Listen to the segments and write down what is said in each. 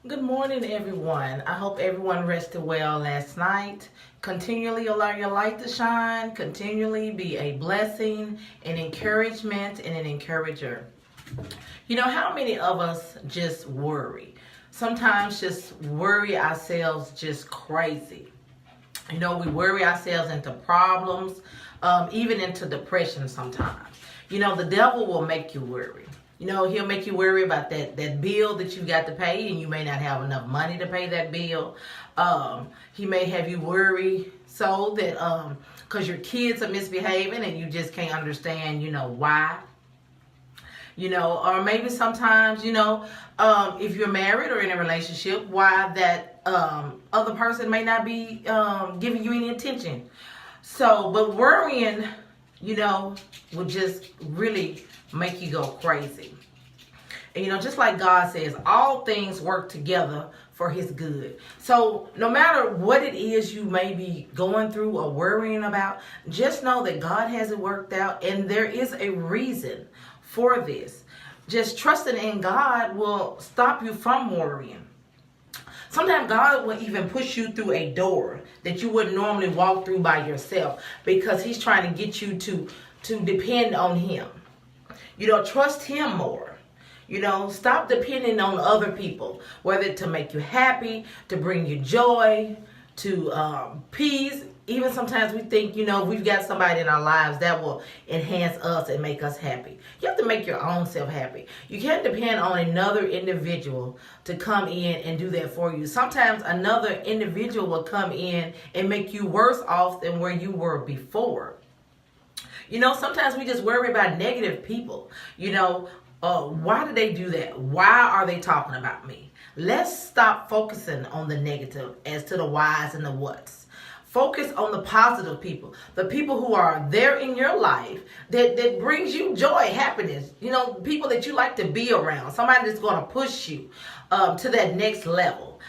Good morning, everyone. I hope everyone rested well last night. Continually allow your light to shine. Continually be a blessing, an encouragement, and an encourager. You know, how many of us just worry? Sometimes just worry ourselves just crazy. You know, we worry ourselves into problems, even into depression sometimes. You know, the devil will make you worry. You know, he'll make you worry about that bill that you got to pay, and you may not have enough money to pay that bill. He may have you worry so that because your kids are misbehaving and you just can't understand, why. Or maybe sometimes, if you're married or in a relationship, why that other person may not be giving you any attention. So, but worrying, will just really make you go crazy. And, just like God says, all things work together for his good. So no matter what it is you may be going through or worrying about, just know that God has it worked out and there is a reason for this. Just trusting in God will stop you from worrying. Sometimes God will even push you through a door that you wouldn't normally walk through by yourself because he's trying to get you to depend on him. Trust him more. Stop depending on other people, whether to make you happy, to bring you joy, to peace. Even sometimes we think, we've got somebody in our lives that will enhance us and make us happy. You have to make your own self happy. You can't depend on another individual to come in and do that for you. Sometimes another individual will come in and make you worse off than where you were before. Sometimes we just worry about negative people. Why do they do that? Why are they talking about me? Let's stop focusing on the negative as to the whys and the whats. Focus on the positive people, the people who are there in your life that brings you joy, happiness. People that you like to be around, somebody that's going to push you to that next level.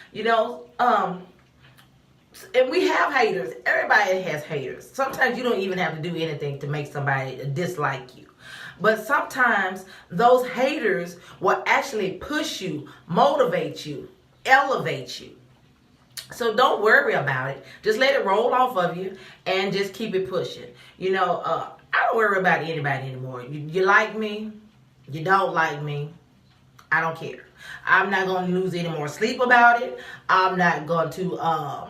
And we have haters. Everybody has haters. Sometimes you don't even have to do anything to make somebody dislike you. But sometimes those haters will actually push you, motivate you, elevate you. So don't worry about it. Just let it roll off of you and just keep it pushing. I don't worry about anybody anymore. You like me, you don't like me, I don't care. I'm not going to lose any more sleep about it. I'm not going to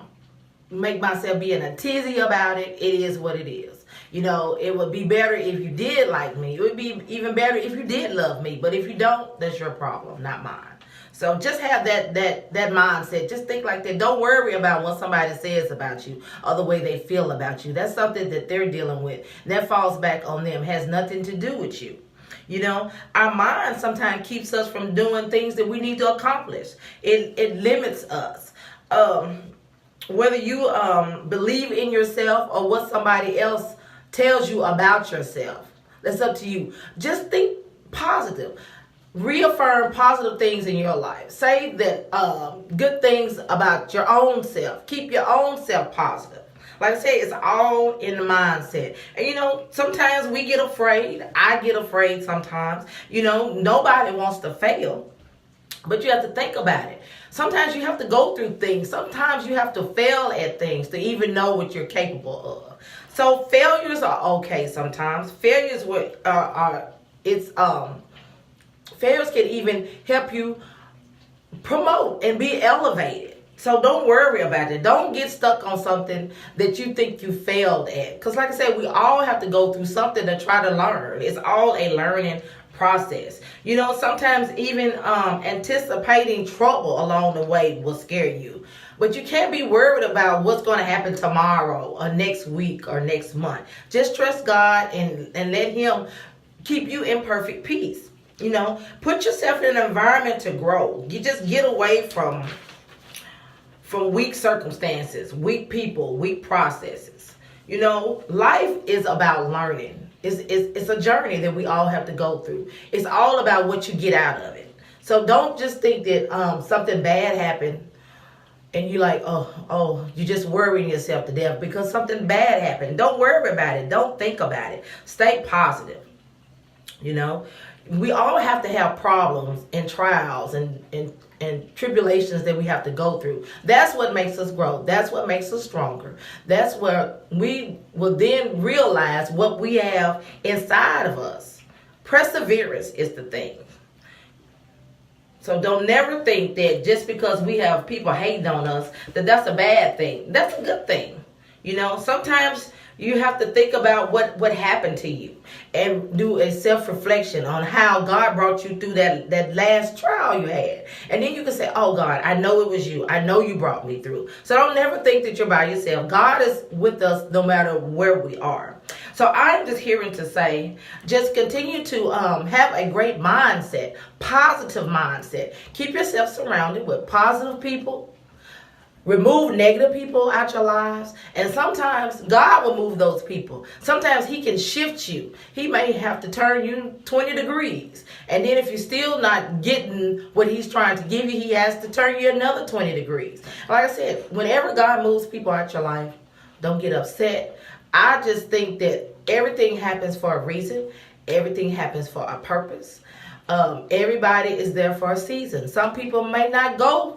make myself be in a tizzy about it. It is what it is. It would be better if you did like me. It would be even better if you did love me. But if you don't, that's your problem, not mine. So just have that mindset. Just think like that. Don't worry about what somebody says about you or the way they feel about you. That's something that they're dealing with. That falls back on them. Has nothing to do with you. Our mind sometimes keeps us from doing things that we need to accomplish. It limits us. Whether you believe in yourself or what somebody else tells you about yourself, that's up to you. Just think positive. Reaffirm positive things in your life. Say that good things about your own self. Keep your own self positive. Like I said, it's all in the mindset. And sometimes we get afraid. I get afraid sometimes. Nobody wants to fail. But you have to think about it. Sometimes you have to go through things. Sometimes you have to fail at things to even know what you're capable of. So failures are okay sometimes. Failures failures can even help you promote and be elevated. So don't worry about it. Don't get stuck on something that you think you failed at. Because like I said, we all have to go through something to try to learn. It's all a learning process. Sometimes even anticipating trouble along the way will scare you. But you can't be worried about what's going to happen tomorrow or next week or next month. Just trust God and let him keep you in perfect peace. Put yourself in an environment to grow. You just get away from weak circumstances, weak people, weak processes. Life is about learning. It's a journey that we all have to go through. It's all about what you get out of it. So don't just think that something bad happened and you're like, you're just worrying yourself to death because something bad happened. Don't worry about it. Don't think about it. Stay positive. we all have to have problems and trials and tribulations that we have to go through. That's what makes us grow. That's what makes us stronger. That's where we will then realize what we have inside of us. Perseverance is the thing. So don't never think that just because we have people hating on us, that that's a bad thing. That's a good thing. You know, sometimes you have to think about what happened to you and do a self-reflection on how God brought you through that last trial you had. And then you can say, oh God, I know it was you. I know you brought me through. So don't never think that you're by yourself. God is with us no matter where we are. So I'm just hearing to say, just continue to have a great mindset, positive mindset. Keep yourself surrounded with positive people. Remove negative people out your lives. And sometimes God will move those people. Sometimes he can shift you. He may have to turn you 20 degrees. And then if you're still not getting what he's trying to give you, he has to turn you another 20 degrees. Like I said, whenever God moves people out your life, don't get upset. I just think that everything happens for a reason. Everything happens for a purpose. Everybody is there for a season. Some people may not go.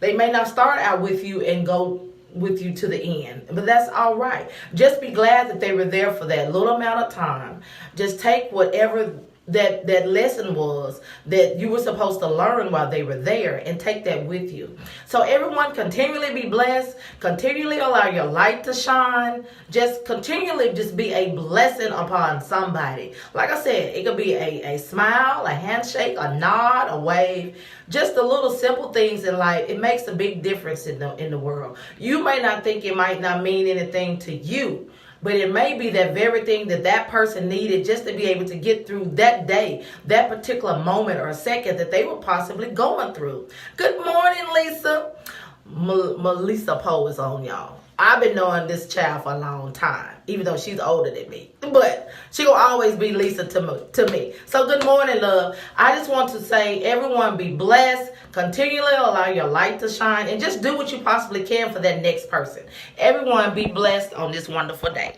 They may not start out with you and go with you to the end, but that's all right. Just be glad that they were there for that little amount of time. Just take whatever that lesson was that you were supposed to learn while they were there and take that with you. So everyone, continually be blessed. Continually allow your light to shine. Just continually just be a blessing upon somebody. Like I said, it could be a smile, a handshake, a nod, a wave. Just the little simple things in life. It makes a big difference in the world. You may not think it might not mean anything to you, but it may be that very thing that person needed just to be able to get through that day, that particular moment or second that they were possibly going through. Good morning, Lisa. Melissa Poe is on, y'all. I've been knowing this child for a long time, even though she's older than me. But she will always be Lisa to me. So good morning, love. I just want to say, everyone be blessed. Continually allow your light to shine. And just do what you possibly can for that next person. Everyone be blessed on this wonderful day.